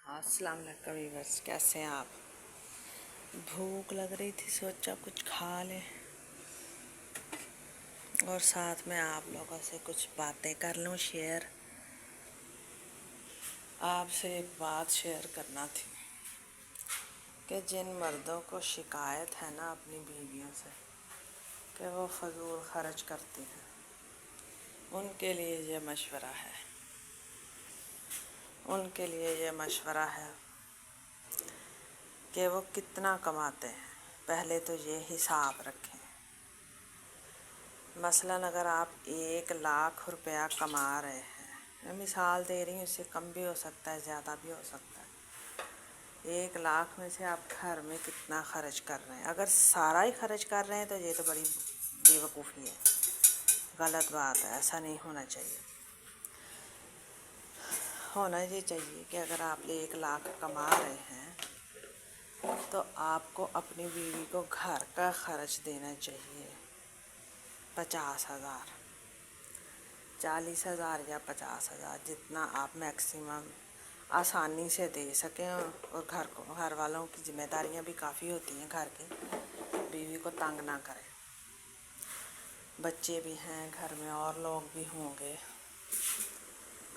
अस्सलाम वालेकुम व्यूअर्स, कैसे हैं आप। भूख लग रही थी, सोचा कुछ खा लें और साथ में आप लोगों से कुछ बातें कर लूँ शेयर। आपसे एक बात शेयर करना थी कि जिन मर्दों को शिकायत है ना अपनी बीवियों से कि वो फजूल खर्च करती हैं, उनके लिए ये मशवरा है। उनके लिए ये मशवरा है कि वो कितना कमाते हैं, पहले तो ये हिसाब रखें। मसलन अगर आप 1 लाख रुपया कमा रहे हैं, मैं मिसाल दे रही हूँ, इससे कम भी हो सकता है, ज़्यादा भी हो सकता है। 1 लाख में से आप घर में कितना खर्च कर रहे हैं। अगर सारा ही खर्च कर रहे हैं तो ये तो बड़ी बेवकूफ़ी है, गलत बात है। ऐसा नहीं होना चाहिए। होना ये चाहिए कि अगर आप 1 लाख कमा रहे हैं तो आपको अपनी बीवी को घर का खर्च देना चाहिए 50,000, 40,000 या 50,000, जितना आप मैक्सिमम आसानी से दे सकें। और घर वालों की जिम्मेदारियां भी काफ़ी होती हैं घर की, बीवी को तंग ना करें। बच्चे भी हैं घर में और लोग भी होंगे,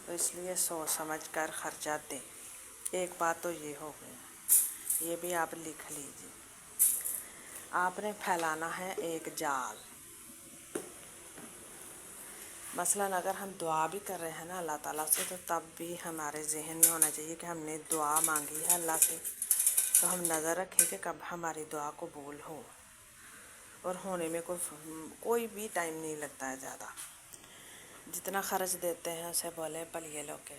तो इसलिए सोच समझ कर खर्चा दें। एक बात तो ये हो गई, ये भी आप लिख लीजिए। आपने फैलाना है एक जाल। मसलन अगर हम दुआ भी कर रहे हैं ना अल्लाह ताला से, तो तब भी हमारे जहन में होना चाहिए कि हमने दुआ मांगी है अल्लाह से, तो हम नज़र रखें कि कब हमारी दुआ कबूल हो। और होने में कोई भी टाइम नहीं लगता है ज़्यादा। जितना खर्च देते हैं उसे बोले भलिए लोके,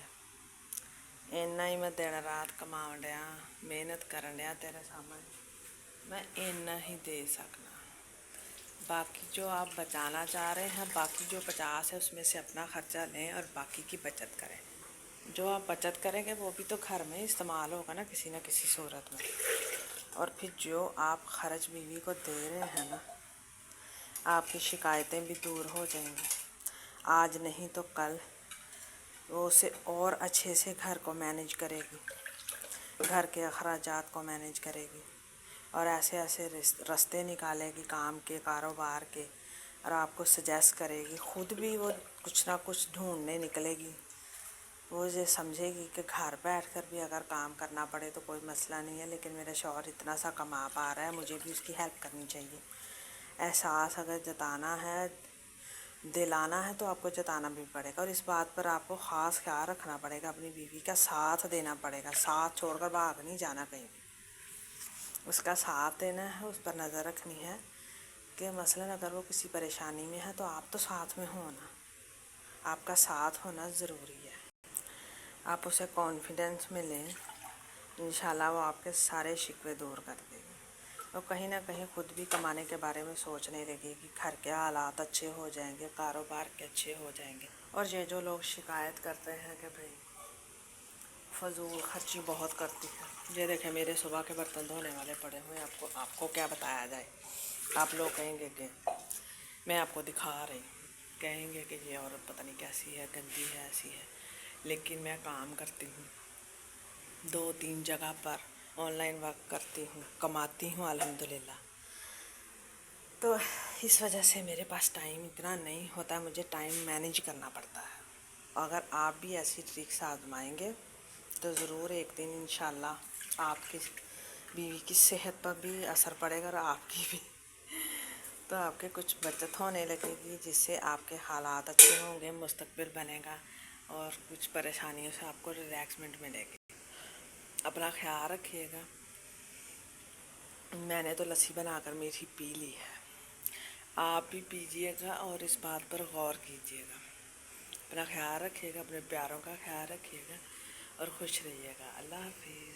इन्ना ही मैं दिन रात कमाउण डिया, मेहनत करन डिया तेरे सामने, मैं इन्ना ही दे सकना। बाकी जो आप बचाना चाह रहे हैं, बाकी जो 50 है उसमें से अपना खर्चा लें और बाकी की बचत करें। जो आप बचत करेंगे वो भी तो घर में इस्तेमाल होगा ना किसी न किसी सूरत में। और फिर जो आप खर्च बीवी को दे रहे हैं ना, आपकी शिकायतें भी दूर हो जाएंगी। आज नहीं तो कल वो उसे और अच्छे से घर को मैनेज करेगी, घर के अखराजात को मैनेज करेगी और ऐसे ऐसे रास्ते निकालेगी काम के, कारोबार के, और आपको सजेस्ट करेगी। ख़ुद भी वो कुछ ना कुछ ढूंढने निकलेगी। वो ये समझेगी कि घर बैठकर भी अगर काम करना पड़े तो कोई मसला नहीं है, लेकिन मेरा शौहर इतना सा कमा पा रहा है, मुझे भी उसकी हेल्प करनी चाहिए। एहसास अगर जताना है, दिलाना है, तो आपको जताना भी पड़ेगा। और इस बात पर आपको ख़ास ख्याल रखना पड़ेगा, अपनी बीवी का साथ देना पड़ेगा। साथ छोड़कर भाग नहीं जाना कहीं भी, उसका साथ देना है, उस पर नज़र रखनी है कि मसलन अगर वो किसी परेशानी में है तो आप तो साथ में हो ना, आपका साथ होना ज़रूरी है। आप उसे कॉन्फिडेंस में लें, इंशाल्लाह वो आपके सारे शिकवे दूर कर देगी। और कहीं ना कहीं ख़ुद भी कमाने के बारे में सोचने लगेगी, घर के हालात अच्छे हो जाएंगे, कारोबार के अच्छे हो जाएंगे। और ये जो लोग शिकायत करते हैं कि भाई फजूल खर्ची बहुत करती है, ये देखें मेरे सुबह के बर्तन धोने वाले पड़े हुए हैं। आपको क्या बताया जाए। आप लोग कहेंगे कि मैं आपको दिखा रही, कहेंगे कि ये औरत पता नहीं कैसी है, गंदी है, ऐसी है। लेकिन मैं काम करती हूँ, 2-3 जगह पर ऑनलाइन वर्क करती हूँ, कमाती हूँ अल्हम्दुलिल्लाह। तो इस वजह से मेरे पास टाइम इतना नहीं होता, मुझे टाइम मैनेज करना पड़ता है। अगर आप भी ऐसी ट्रिक्स आजमाएंगे तो ज़रूर एक दिन इंशाल्लाह आपकी बीवी की सेहत पर भी असर पड़ेगा और आपकी भी। तो आपके कुछ बचत होने लगेगी, जिससे आपके हालात अच्छे होंगे, मुस्तकबिल बनेगा और कुछ परेशानियों से आपको रिलैक्समेंट मिलेगी। अपना ख्याल रखिएगा। मैंने तो लस्सी बनाकर मीठी पी ली है, आप भी पीजिएगा और इस बात पर गौर कीजिएगा। अपना ख्याल रखिएगा, अपने प्यारों का ख्याल रखिएगा और खुश रहिएगा। अल्लाह हाफिज़।